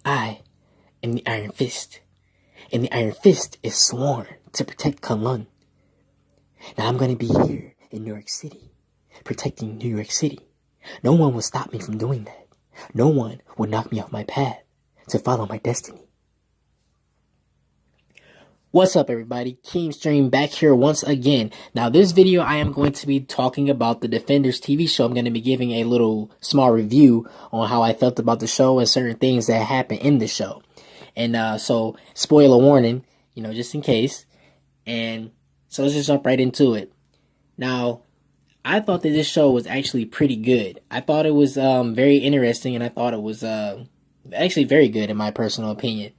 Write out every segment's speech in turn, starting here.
I am the Iron Fist, and the Iron Fist is sworn to protect Kunlun. Now I'm going to be here in New York City, protecting New York City. No one will stop me from doing that. No one will knock me off my path to follow my destiny. What's up, everybody? Keemstream back here once again. Now, this video I am going to be talking about the Defenders TV show. I'm going to be giving a little small review on how I felt about the show and certain things that happened in the show. And so, spoiler warning, just in case. And so let's just jump right into it. Now, I thought that this show was actually pretty good. I thought it was very interesting, and I thought it was actually very good in my personal opinion.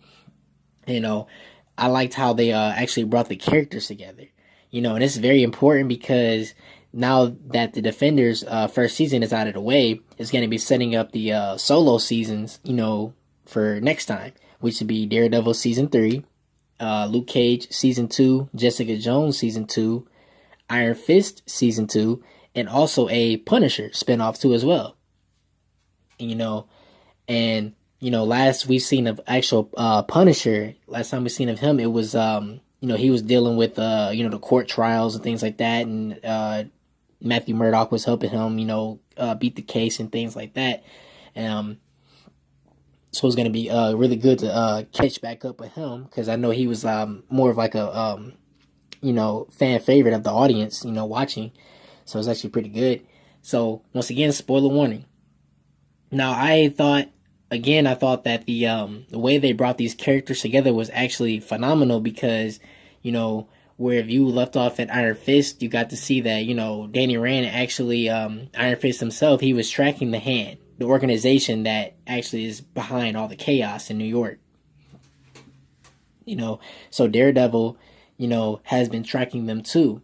I liked how they actually brought the characters together. And it's very important because now that the Defenders first season is out of the way, it's going to be setting up the solo seasons, for next time, which would be Daredevil Season 3, Luke Cage Season 2, Jessica Jones Season 2, Iron Fist Season 2, and also a Punisher spinoff too as well. Last we seen of actual Punisher, last time we seen of him, it was he was dealing with the court trials and things like that, and Matthew Murdock was helping him beat the case and things like that. So it's gonna be really good to catch back up with him, because I know he was more of like a fan favorite of the audience watching. So it's actually pretty good. So once again, spoiler warning. Now I thought that the way they brought these characters together was actually phenomenal, because, where if you left off at Iron Fist, you got to see that, Danny Rand actually, Iron Fist himself, he was tracking the Hand, the organization that actually is behind all the chaos in New York. So Daredevil, has been tracking them too.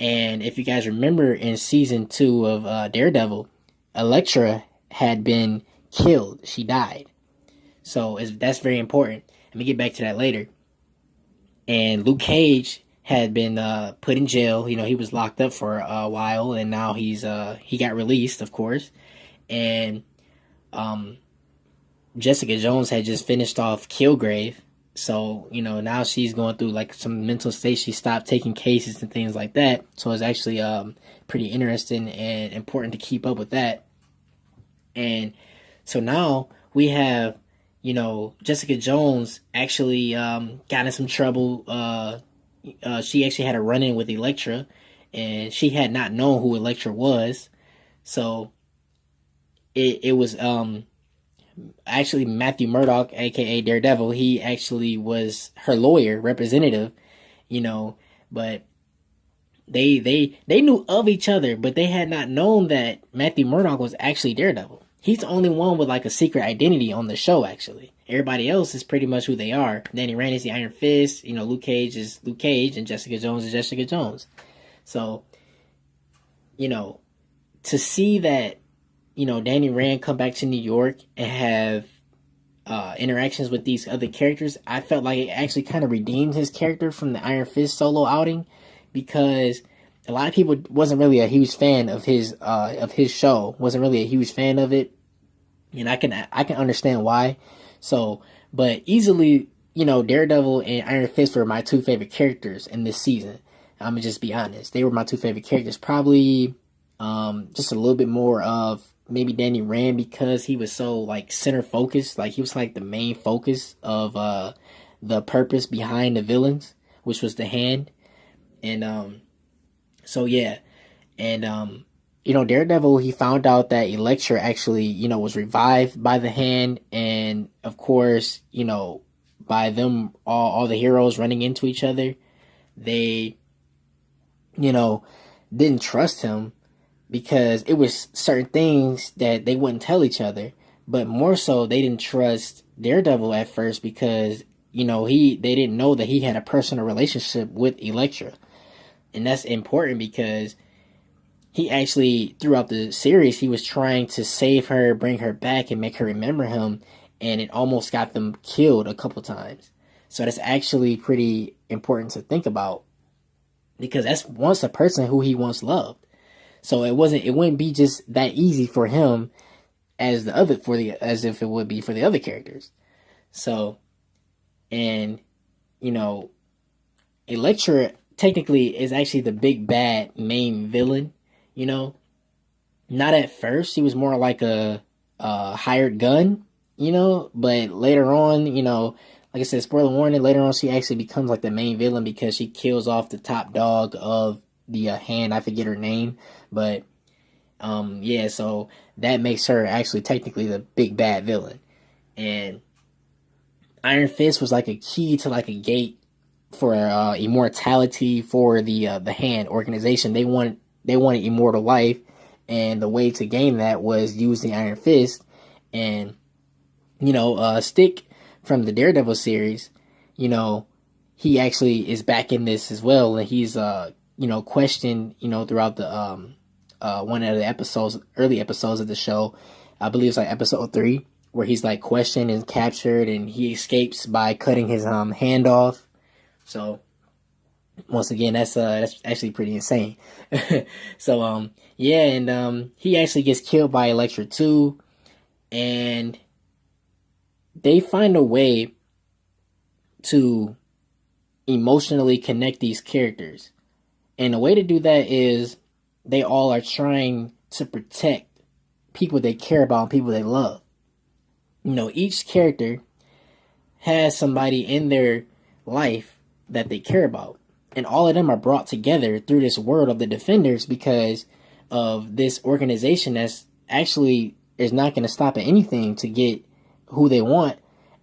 And if you guys remember in season 2 of Daredevil, Elektra had been killed. She died. So that's very important. Let me get back to that later. And Luke Cage had been put in jail. He was locked up for a while, and now he got released, of course. And Jessica Jones had just finished off Kilgrave. So, now she's going through like some mental state. She stopped taking cases and things like that. So it's actually pretty interesting and important to keep up with that. And so now we have, Jessica Jones actually got in some trouble. She actually had a run-in with Elektra, and she had not known who Elektra was. So it was actually Matthew Murdock, aka Daredevil. He actually was her lawyer, representative, but they knew of each other, but they had not known that Matthew Murdock was actually Daredevil. He's the only one with like a secret identity on the show, actually. Everybody else is pretty much who they are. Danny Rand is the Iron Fist, Luke Cage is Luke Cage, and Jessica Jones is Jessica Jones. So, to see that, Danny Rand come back to New York and have interactions with these other characters, I felt like it actually kind of redeemed his character from the Iron Fist solo outing, because a lot of people wasn't really a huge fan of his show, wasn't really a huge fan of it, and I can understand why. So, but easily, Daredevil and Iron Fist were my two favorite characters in this season. I'm gonna just be honest; they were my two favorite characters. Probably, just a little bit more of maybe Danny Rand, because he was so like center focused, like he was like the main focus of the purpose behind the villains, which was the Hand, and so yeah, and Daredevil, he found out that Elektra actually, was revived by the Hand, and of course, by them all the heroes running into each other, they, didn't trust him, because it was certain things that they wouldn't tell each other, but more so they didn't trust Daredevil at first, because they didn't know that he had a personal relationship with Elektra. And that's important, because he actually, throughout the series, he was trying to save her, bring her back, and make her remember him, and it almost got them killed a couple times. So that's actually pretty important to think about, because that's once a person who he once loved. So it wouldn't be just that easy for him as if it would be for the other characters. So, and you know, Elektra technically is actually the big bad main villain. You know, not at first. He was more like a hired gun. You know, but later on, like I said, spoiler warning. Later on, she actually becomes like the main villain because she kills off the top dog of the hand. I forget her name, but yeah. So that makes her actually technically the big bad villain. And Iron Fist was like a key to like a gate for immortality for the hand organization. They wanted immortal life, and the way to gain that was use the Iron Fist. And Stick from the Daredevil series, you know, he actually is back in this as well, and he's questioned throughout the one of the episodes, early episodes of the show. I believe it's like episode 3, where he's like questioned and captured, and he escapes by cutting his hand off. So once again, that's actually pretty insane. So yeah, and he actually gets killed by Elektra too, and they find a way to emotionally connect these characters. And the way to do that is they all are trying to protect people they care about and people they love. Each character has somebody in their life that they care about. And all of them are brought together through this world of the Defenders because of this organization that's actually is not going to stop at anything to get who they want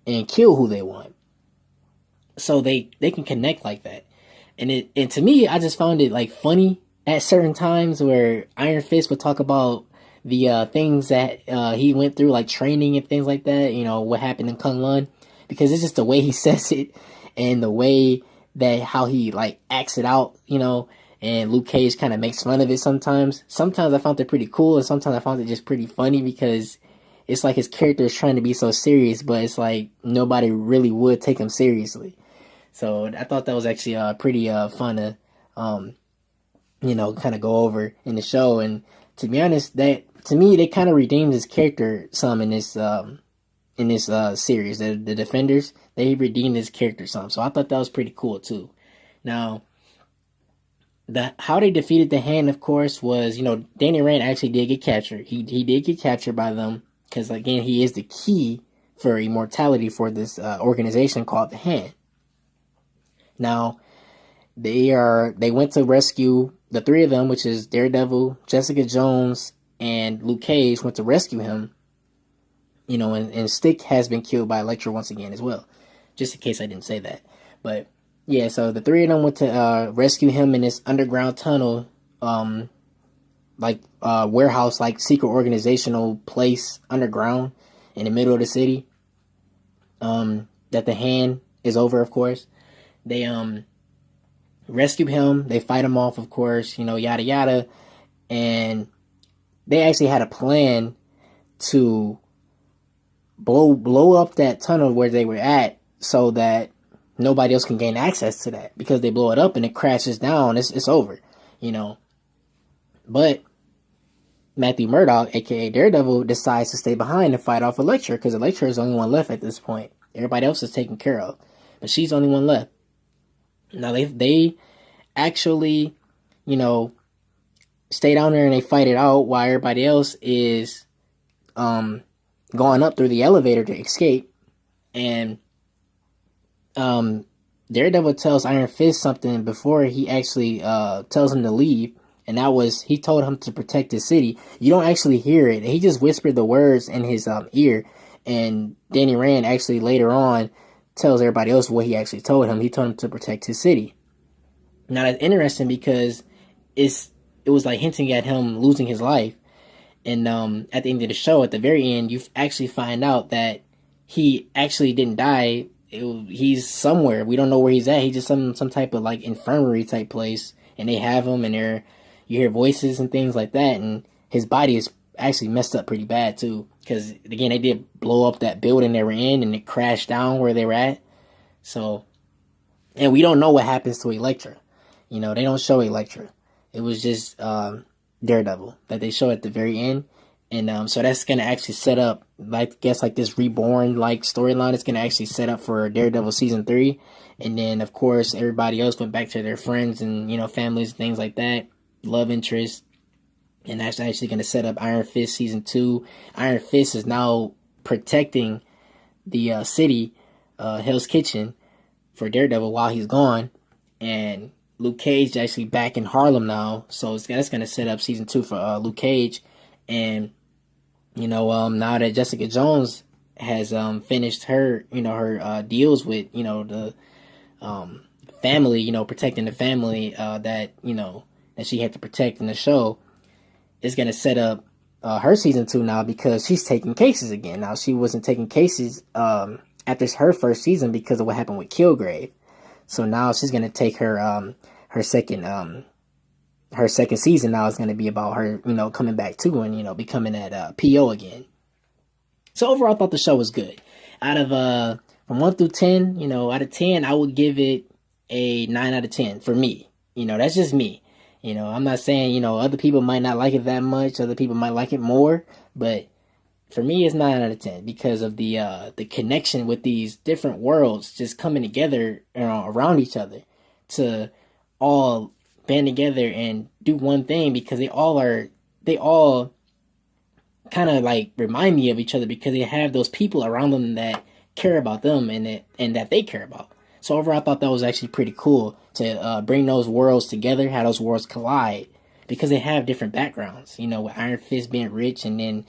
and kill who they want. So they can connect like that. And to me, I just found it like funny at certain times where Iron Fist would talk about the things that he went through, like training and things like that, what happened in Kunlun, because it's just the way he says it and the way that how he like acts it out, and Luke Cage kind of makes fun of it sometimes. Sometimes I found it pretty cool, and sometimes I found it just pretty funny because it's like his character is trying to be so serious, but it's like nobody really would take him seriously. So I thought that was actually pretty fun to, kind of go over in the show. And to be honest, that to me they kind of redeemed his character some in this series. The Defenders, they redeemed his character some, so I thought that was pretty cool too. Now, how they defeated the Hand, of course, was Danny Rand actually did get captured. He did get captured by them because again he is the key for immortality for this organization called the Hand. Now, they went to rescue the three of them, which is Daredevil, Jessica Jones, and Luke Cage went to rescue him. And Stick has been killed by Elektra once again as well. Just in case I didn't say that. But yeah, so the three of them went to rescue him in this underground tunnel, warehouse, like secret organizational place underground in the middle of the city. That the Hand is over, of course. They rescue him. They fight him off, of course. Yada yada, and they actually had a plan to blow up that tunnel where they were at, so that nobody else can gain access to that. Because they blow it up and it crashes down, it's over, But Matthew Murdock, aka Daredevil, decides to stay behind and fight off Elektra because Elektra is the only one left at this point. Everybody else is taken care of, but she's the only one left. Now they actually, stay down there and they fight it out while everybody else is going up through the elevator to escape. And Daredevil tells Iron Fist something before he actually tells him to leave, and that was he told him to protect his city. You don't actually hear it. He just whispered the words in his ear, and Danny Rand actually later on tells everybody else what he actually told him. He told him to protect his city. Now that's interesting because it was like hinting at him losing his life. And at the end of the show, at the very end, you actually find out that he actually didn't die. He's somewhere. We don't know where he's at. He's just some type of like infirmary type place, and they have him, and you hear voices and things like that, and his body is actually messed up pretty bad too. Because again, they did blow up that building they were in, and it crashed down where they were at. So, and we don't know what happens to Elektra. They don't show Elektra. It was just Daredevil that they show at the very end. And so that's going to actually set up, like this reborn like storyline is gonna actually set up for Daredevil season 3, and then of course everybody else went back to their friends and families and things like that, love interest, and that's actually gonna set up Iron Fist season 2. Iron Fist is now protecting the city, Hell's Kitchen, for Daredevil while he's gone, and Luke Cage is actually back in Harlem now, so that's gonna set up season 2 for Luke Cage, and now that Jessica Jones has finished her her deals with the family, protecting the family that that she had to protect in the show, is gonna set up her season 2 now, because she's taking cases again. Now, she wasn't taking cases after her first season because of what happened with Kilgrave. So now she's gonna take her second season now is gonna be about her coming back too, and becoming that PO again. So overall, I thought the show was good. Out of from 1 through 10, out of 10, I would give it a 9 out of 10 for me. That's just me. I'm not saying other people might not like it that much. Other people might like it more, but for me, it's 9 out of 10 because of the connection with these different worlds just coming together around each other to all band together and do one thing, because they all kind of like remind me of each other, because they have those people around them that care about them and that they care about. So overall, I thought that was actually pretty cool to bring those worlds together, have those worlds collide, because they have different backgrounds. With Iron Fist being rich, and then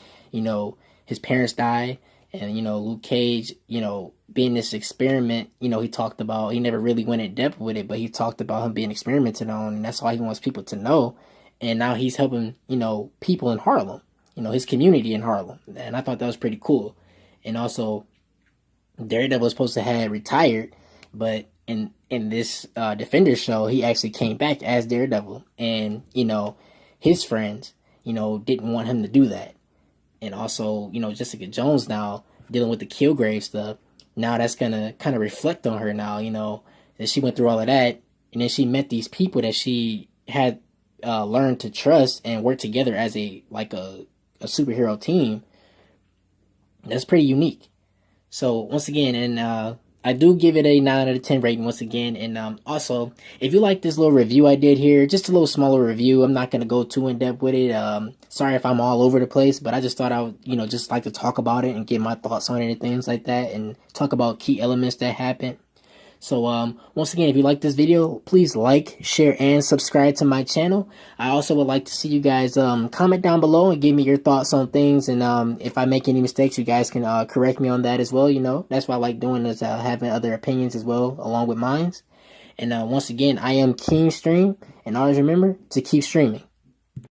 his parents die, and Luke Cage being this experiment. He talked about, he never really went in depth with it, but he talked about him being experimented on, and that's all he wants people to know. And now he's helping people in Harlem, his community in Harlem, and I thought that was pretty cool. And also, Daredevil was supposed to have retired, but in this Defenders show, he actually came back as Daredevil, and his friends didn't want him to do that. And also, Jessica Jones now dealing with the Kilgrave stuff. Now that's gonna kind of reflect on her now, that she went through all of that, and then she met these people that she had learned to trust and work together as a superhero team. That's pretty unique. So once again, and I do give it a 9 out of 10 rating once again. And also, if you like this little review I did here, just a little smaller review, I'm not going to go too in depth with it. Sorry if I'm all over the place, but I just thought I would, just like to talk about it and get my thoughts on it and things like that, and talk about key elements that happen. So once again, if you like this video, please like, share, and subscribe to my channel. I also would like to see you guys comment down below and give me your thoughts on things. And if I make any mistakes, you guys can correct me on that as well. That's what I like doing, is having other opinions as well along with mine. And once again, I am King Stream, and always remember to keep streaming.